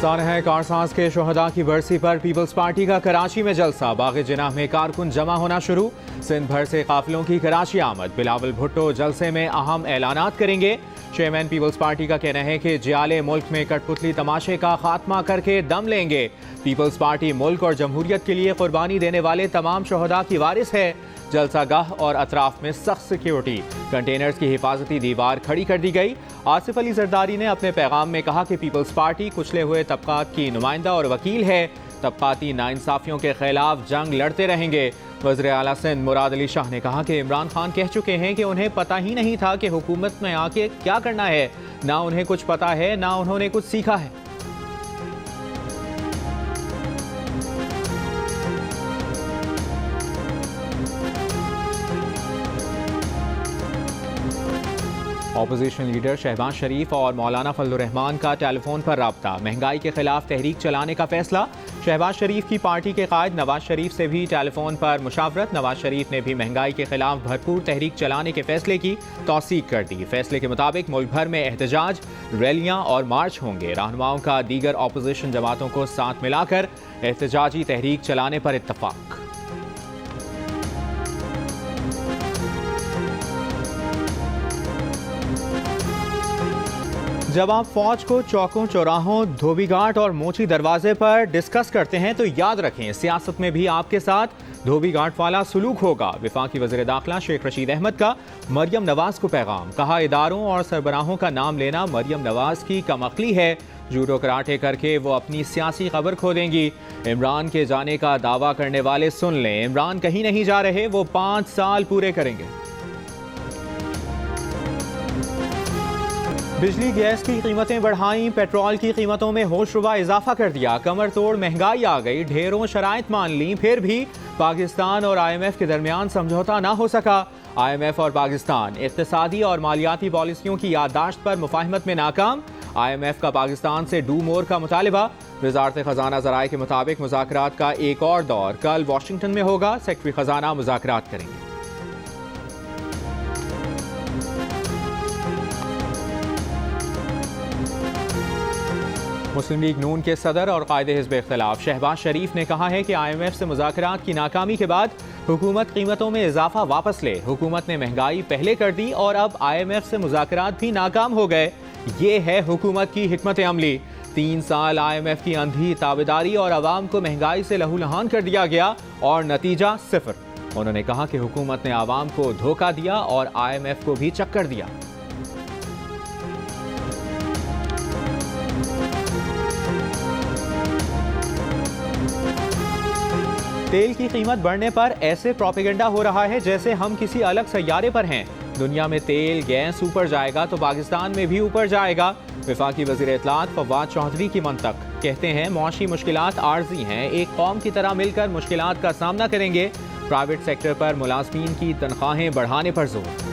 सानह कारसाज के शोहदा की बरसी पर पीपल्स पार्टी का कराची में जलसा। बाग जिनाह में कारकुन जमा होना शुरू। सिंध भर से काफिलों की कराची आमद। बिलावल भुट्टो जलसे में अहम ऐलानात करेंगे। चेयरमैन पीपल्स पार्टी का कहना है कि जियाले मुल्क में कठपुतली तमाशे का खात्मा करके दम लेंगे। पीपल्स पार्टी मुल्क और जमहूरियत के लिए कुर्बानी देने वाले तमाम शोहदा की वारिस है। जलसागाह और अतराफ में सख्त सिक्योरिटी। कंटेनर्स की हिफाजती दीवार खड़ी कर दी गई। आसिफ अली जरदारी ने अपने पैगाम में कहा कि पीपल्स पार्टी कुचले हुए तबकात की नुमाइंदा और वकील है। तबकाती नाइंसाफियों के खिलाफ जंग लड़ते रहेंगे। वज़ीर आला सिंध मुराद अली शाह ने कहा कि इमरान खान कह चुके हैं कि उन्हें पता ही नहीं था कि हुकूमत में आके क्या करना है। ना उन्हें कुछ पता है, ना उन्होंने कुछ सीखा है। ऑपोजिशन लीडर शहबाज शरीफ और मौलाना फजलुर रहमान का टेलीफोन पर राब्ता। महंगाई के खिलाफ तहरीक चलाने का फैसला। शहबाज शरीफ की पार्टी के कायद नवाज शरीफ से भी टेलीफोन पर मुशावरत। नवाज शरीफ ने भी महंगाई के खिलाफ भरपूर तहरीक चलाने के फैसले की तौसीक कर दी। फैसले के मुताबिक मुल्क भर में एहतजाज, रैलियां और मार्च होंगे। रहनुमाओं का दीगर ऑपोजिशन जमातों को साथ मिलाकर एहतजाजी तहरीक चलाने पर इत्तफाक। जब आप फौज को चौकों, चौराहों, धोबी घाट और मोची दरवाजे पर डिस्कस करते हैं तो याद रखें, सियासत में भी आपके साथ धोबी घाट वाला सलूक होगा। वफाकी वज़ीर दाखिला शेख रशीद अहमद का मरियम नवाज को पैगाम। कहा, इदारों और सरबराहों का नाम लेना मरियम नवाज की कमअक्ली है। जूडो कराटे करके वो अपनी सियासी खबर खो देंगी। इमरान के जाने का दावा करने वाले सुन लें, इमरान कहीं नहीं जा रहे, वो 5 साल पूरे करेंगे। बिजली गैस की कीमतें बढ़ाई, पेट्रोल की कीमतों में होशरुबा इजाफा कर दिया। कमर तोड़ महंगाई आ गई, ढेरों शराइत मान ली, फिर भी पाकिस्तान और IMF के दरमियान समझौता ना हो सका। IMF और पाकिस्तान इक्तिसादी और मालियाती पॉलिसियों की याददाश्त पर मुफाहमत में नाकाम। IMF का पाकिस्तान से डू मोर का मुतालिबा। वजारत खजाना ज़राए के मुताबिक मुज़ाकरात का एक और दौर कल वाशिंगटन में होगा। सेक्रेटरी खजाना मुज़ाकरात करेंगे। मुस्लिम लीग नून के सदर और कायदे हिज़्ब इख्तिलाफ शहबाज शरीफ ने कहा है कि IMF से मुज़ाकरात की नाकामी के बाद हुकूमत कीमतों में इजाफा वापस ले। हुकूमत ने महंगाई पहले कर दी और अब IMF से मुज़ाकरात भी नाकाम हो गए। ये है हुकूमत की हिकमत अमली। 3 साल IMF की अंधी ताबेदारी और आवाम को महंगाई से लहूलुहान कर दिया गया और नतीजा सिफर। उन्होंने कहा कि हुकूमत ने आवाम को धोखा दिया और IMF को भी चक्कर दिया। तेल की कीमत बढ़ने पर ऐसे प्रोपेगेंडा हो रहा है जैसे हम किसी अलग सैयारे पर हैं। दुनिया में तेल गैस ऊपर जाएगा तो पाकिस्तान में भी ऊपर जाएगा। वफाकी वज़ीर इत्तलात फवाद चौधरी की मंतक। कहते हैं, मौशी मुश्किलात आर्जी हैं, एक कौम की तरह मिलकर मुश्किलात का सामना करेंगे। प्राइवेट सेक्टर पर मुलाजमीन की तनख्वाहें बढ़ाने पर जोर।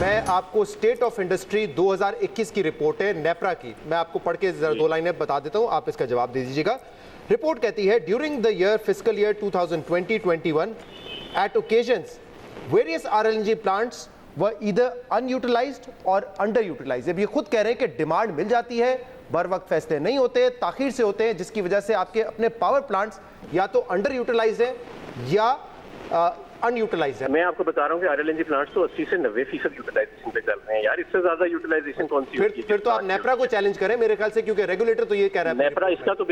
मैं आपको स्टेट ऑफ इंडस्ट्री 2021 की रिपोर्ट है नेपरा की, मैं आपको पढ़ के 2 लाइनें बता देता हूं, आप इसका जवाब दे दीजिएगा। रिपोर्ट कहती है, during the year fiscal year 2020-21 at occasions various RLNG plants were either unutilized और अंडर यूटिलाइज्ड। अब ये खुद कह रहे हैं कि डिमांड मिल जाती है, बर वक्त फैसले नहीं होते, ताखीर से होते हैं, जिसकी वजह से आपके अपने पावर प्लांट्स या तो अंडर यूटिलाइज है या अनयूटिलाइज है। मैं आपको बता रहा हूँ कि RLNG प्लांट्स तो 80 से 90% यूटिलाइजेशन पे चल रहे हैं यार। इससे ज्यादा यूटिलाइजेशन कौन सी होगी? फिर तो आप नेपरा को चैलेंज करें मेरे ख्याल से, क्योंकि रेगुलेटर तो ये कह रहा है। नेपरा इसका तो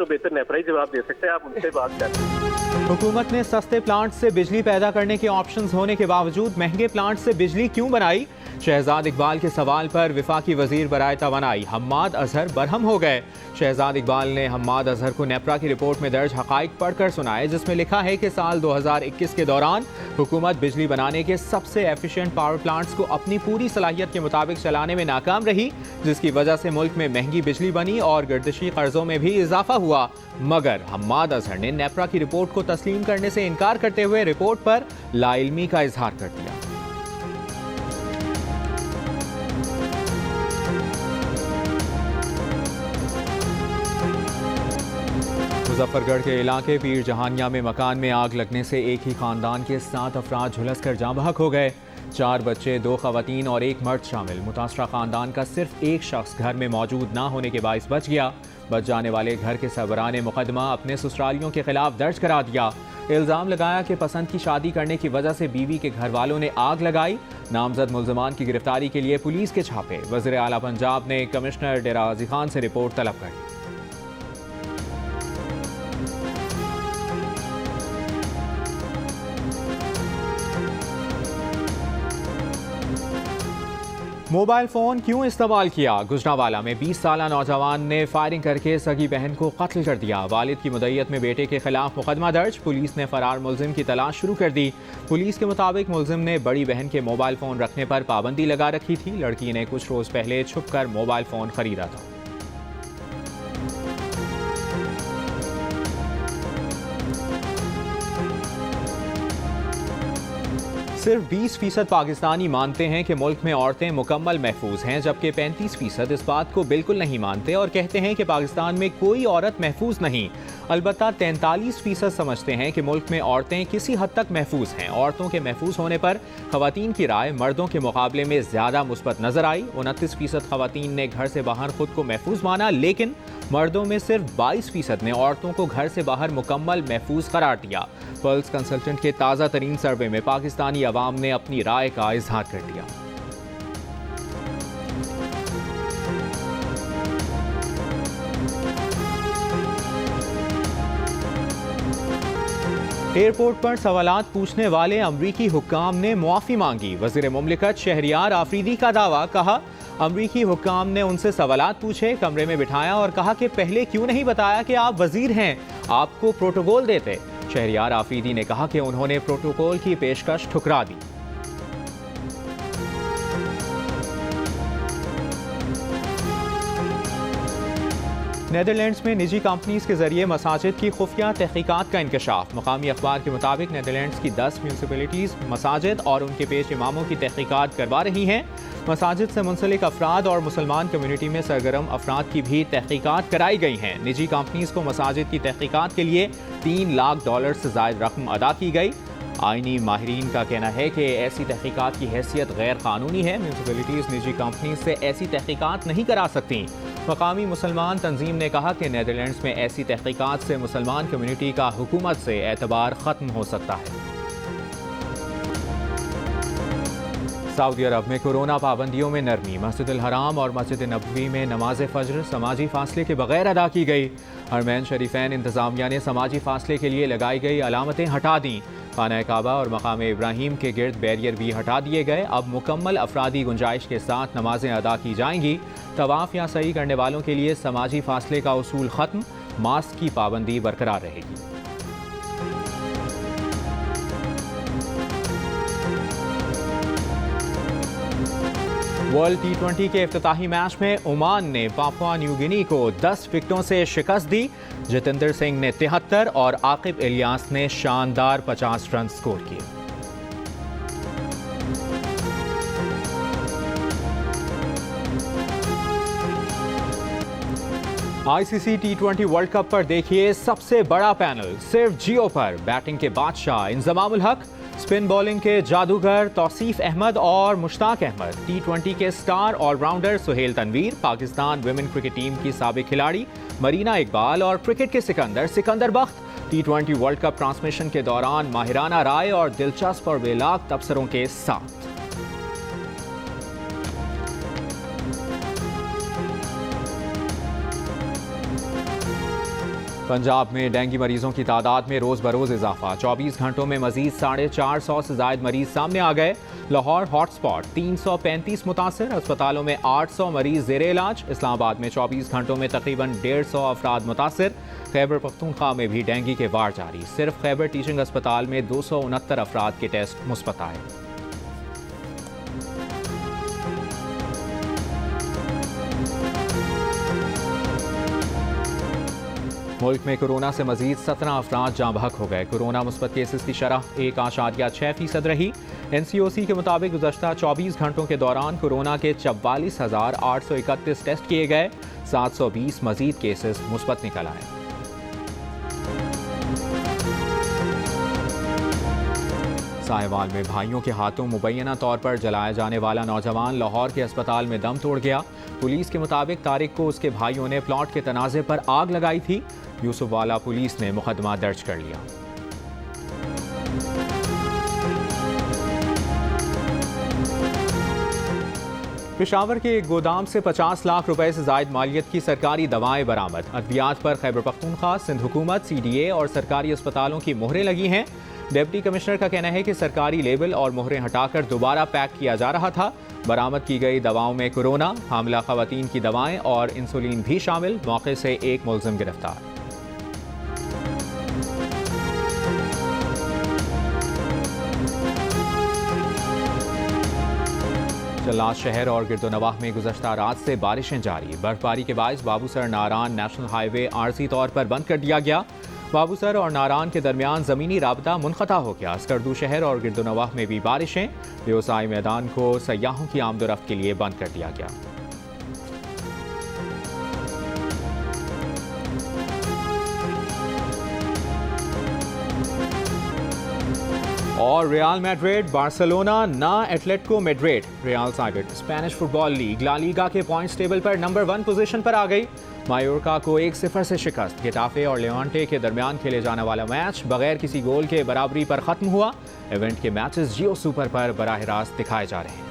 बेहतर नेपरा ही जवाब दे सकते हैं, आप उनसे बात करें। हुकूमत ने सस्ते प्लांट से बिजली पैदा करने के ऑप्शंस होने के बावजूद महंगे प्लांट से बिजली क्यों बनाई? शहजाद इकबाल के सवाल पर वफाकी वजीर बराए तवानाई हम्माद अजहर बरहम हो गए। शहजाद इकबाल ने हम्माद अजहर को नेपरा की रिपोर्ट में दर्ज हकाइक पढ़कर सुनाए, जिसमें लिखा है कि साल 2021 के दौरान हुकूमत बिजली बनाने के सबसे एफिशिएंट पावर प्लांट्स को अपनी पूरी सलाहियत के मुताबिक चलाने में नाकाम रही, जिसकी वजह से मुल्क में महंगी बिजली बनी और गर्दिशी कर्जों में भी इजाफा हुआ। मगर हम्माद अजहर ने नेपरा की रिपोर्ट को तस्लीम करने से इनकार करते हुए रिपोर्ट पर लाइल्मी का इजहार कर दिया। मुजफ्फरगढ़ के इलाके पीर जहानिया में मकान में आग लगने से एक ही खानदान के 7 अफराद झुलस कर जाँ बहक हो गए। 4 बच्चे, 2 खवातीन और 1 मर्द शामिल। मुतासरा खानदान का सिर्फ एक शख्स घर में मौजूद ना होने के बाइस बच गया। बच जाने वाले घर के सरबराह ने मुकदमा अपने ससुरालियों के खिलाफ दर्ज करा दिया। इल्ज़ाम लगाया कि पसंद की शादी करने की वजह से बीवी के घर वालों ने आग लगाई। नामजद मुल्ज़मान की गिरफ्तारी के लिए पुलिस के छापे। वज़ीर आला पंजाब ने कमिश्नर डेरा गाजी खान से रिपोर्ट तलब कर ली। मोबाइल फ़ोन क्यों इस्तेमाल किया? गुजरांवाला में 20 साला नौजवान ने फायरिंग करके सगी बहन को कत्ल कर दिया। वालिद की मुद्दत में बेटे के खिलाफ मुकदमा दर्ज। पुलिस ने फरार मुलजिम की तलाश शुरू कर दी। पुलिस के मुताबिक मुलजिम ने बड़ी बहन के मोबाइल फ़ोन रखने पर पाबंदी लगा रखी थी। लड़की ने कुछ रोज़ पहले छुप कर मोबाइल फ़ोन खरीदा था। सिर्फ 20% पाकिस्तानी मानते हैं कि मुल्क में औरतें मुकम्मल महफूज हैं, जबकि 35% इस बात को बिल्कुल नहीं मानते और कहते हैं कि पाकिस्तान में कोई औरत महफूज नहीं। अलबत्ता 43% समझते हैं कि मुल्क में औरतें किसी हद तक महफूज हैं। औरतों के महफूज होने पर खवातीन की राय मर्दों के मुकाबले में ज़्यादा मुस्बत नजर आई। 29% खवातीन ने घर से बाहर खुद को महफूज माना, लेकिन मर्दों में सिर्फ 22% ने औरतों को घर से बाहर मुकम्मल महफूज करार दिया। पल्स कंसल्टेंट के ताज़ा तरीन सर्वे में पाकिस्तानी अवाम ने अपनी राय का इजहार कर दिया। एयरपोर्ट पर सवालात पूछने वाले अमरीकी हुक्काम ने मुआफ़ी मांगी। वज़ीर मुमलिकत शहरियार आफरीदी का दावा, कहा अमरीकी हुक्काम ने उनसे सवालात पूछे, कमरे में बिठाया और कहा कि पहले क्यों नहीं बताया कि आप वज़ीर हैं, आपको प्रोटोकॉल देते। शहरियार आफरीदी ने कहा कि उन्होंने प्रोटोकॉल की पेशकश ठुकरा दी। नेदरलैंड्स में निजी कंपनीज के जरिए मसाजिद की खुफिया तहकीकात का इंकशाफ। मकामी अखबार के मुताबिक नेदरलैंड्स की 10 म्यूनसिपैलिटीज़ मसाजिद और उनके पेश इमामों की तहकीकात करवा रही हैं। मसाजिद से मुंसलिक अफराद और मुसलमान कम्युनिटी में सरगर्म अफराद की भी तहकीकात कराई गई हैं। निजी कंपनीज को मसाजिद की तहकीकात के लिए $3 लाख से ज़ायद रकम अदा की गई। आईनी माहिरीन का कहना है कि ऐसी तहकीकात की हैसियत गैर कानूनी है। म्यूनसिपैलिटीज़ निजी कंपनी से ऐसी तहकीकात नहीं करा सकती। मकामी मुसलमान तंजीम ने कहा कि नेदरलैंड्स में ऐसी तहकीकात से मुसलमान कम्युनिटी का हुकूमत से एतबार ख़त्म हो सकता है। सऊदी अरब में कोरोना पाबंदियों में नरमी। मस्जिद अल हराम और मस्जिद नबवी में नमाज फज्र समाजी फासले के बगैर अदा की गई। हरमैन शरीफैन इंतजामिया ने समाजी फासले के लिए लगाई गई अलामतें हटा दी। खाना काबा और मकाम इब्राहिम के गिर्द बैरियर भी हटा दिए गए। अब मुकम्मल अफरादी गुंजाइश के साथ नमाजें अदा की जाएंगी। तवाफ़ या सई करने वालों के लिए समाजी फासले का उसूल ख़त्म। मास्क की पाबंदी बरकरार रहेगी। वर्ल्ड T20 के इफ्तिताही मैच में ओमान ने पापुआ न्यू गिनी को 10 विकेटों से शिकस्त दी। जितेंद्र सिंह ने 73 और आकिब इलियास ने शानदार 50 रन स्कोर किए। ICC T20 वर्ल्ड कप पर देखिए सबसे बड़ा पैनल सिर्फ जियो पर। बैटिंग के बादशाह इंजमामुल हक, स्पिन बॉलिंग के जादूगर तौसीफ अहमद और मुश्ताक अहमद, T20 के star allrounder Sohail Tanvir, Pakistan women cricket team की साबिक खिलाड़ी मरीना इकबाल और क्रिकेट के Sikandar Bakht. T20 world cup transmission के दौरान माहिराना राय और दिलचस्प और बेलाग तबसरों के साथ। पंजाब में डेंगू मरीजों की तादाद में रोज़ बरोज़ इजाफा। 24 घंटों में मजीद 450 से ज़ायद मरीज सामने आ गए। लाहौर हॉटस्पॉट, 335 मुतासर, अस्पतालों में 800 मरीज ज़ेर इलाज। इस्लामाबाद में 24 घंटों में तकरीबन 150 अफराद मुतासर। खैबर पख्तूनख्वा में भी डेंगू के वार जारी। सिर्फ खैबर टीचिंग अस्पताल में 269 अफराद के टेस्ट मुस्बत आए। मुल्क में कोरोना से मजीद 17 अफराद जाँ बहक हो गए। कोरोना मुस्बत केसेस की शरह 1.6% रही। NCOC के मुताबिक गुज़श्ता 24 घंटों के दौरान कोरोना के 44,831 टेस्ट किए गए। 720 मजीद केसेस मुस्बत निकल आए। साहिवाल में भाइयों के हाथों मुबैना तौर पर जलाया जाने वाला नौजवान लाहौर के अस्पताल में दम तोड़ गया। पुलिस के मुताबिक तारिक को उसके भाइयों ने प्लॉट के तनाज़े पर आग लगाई थी। यूसुफवाला पुलिस ने मुकदमा दर्ज कर लिया। पेशावर के एक गोदाम से 50 लाख रुपए से जायद मालियत की सरकारी दवाएं बरामद। अद्वियात पर खैबर पख्तूनख्वा, सिंध हुकूमत, CDA और सरकारी अस्पतालों की मोहरें लगी हैं। डिप्टी कमिश्नर का कहना है कि सरकारी लेबल और मोहरें हटाकर दोबारा पैक किया जा रहा था। बरामद की गई दवाओं में कोरोना, हामिला खवातीन की दवाएं और इंसुलिन भी शामिल। मौके से एक मुलजिम गिरफ्तार। जल्लाद शहर और गिरदोनवाह में गुज़श्ता रात से बारिशें जारी। बर्फबारी के बायस बाबूसर नारान नेशनल हाईवे आरजी तौर पर बंद कर दिया गया। बाबूसर और नारान के दरमियान ज़मीनी राबता मुनक़ता हो गया। स्कर्दू शहर और गिरदोनवाह में भी बारिशें। व्यवसाय मैदान को सयाहों की आमदोरफ्त के लिए बंद कर दिया गया। और रियल मैड्रिड बार्सिलोना ना Atletico Madrid. Real side Spanish football league La Liga के पॉइंट्स टेबल पर नंबर 1 पोजीशन पर आ गई। मायोर्का को 1-0 से शिकस्त। गेटाफे और लेवांटे के दरमियान खेले जाने वाला मैच बगैर किसी गोल के बराबरी पर खत्म हुआ। इवेंट के मैचेस जियो सुपर पर बराह रास्त दिखाए जा रहे हैं।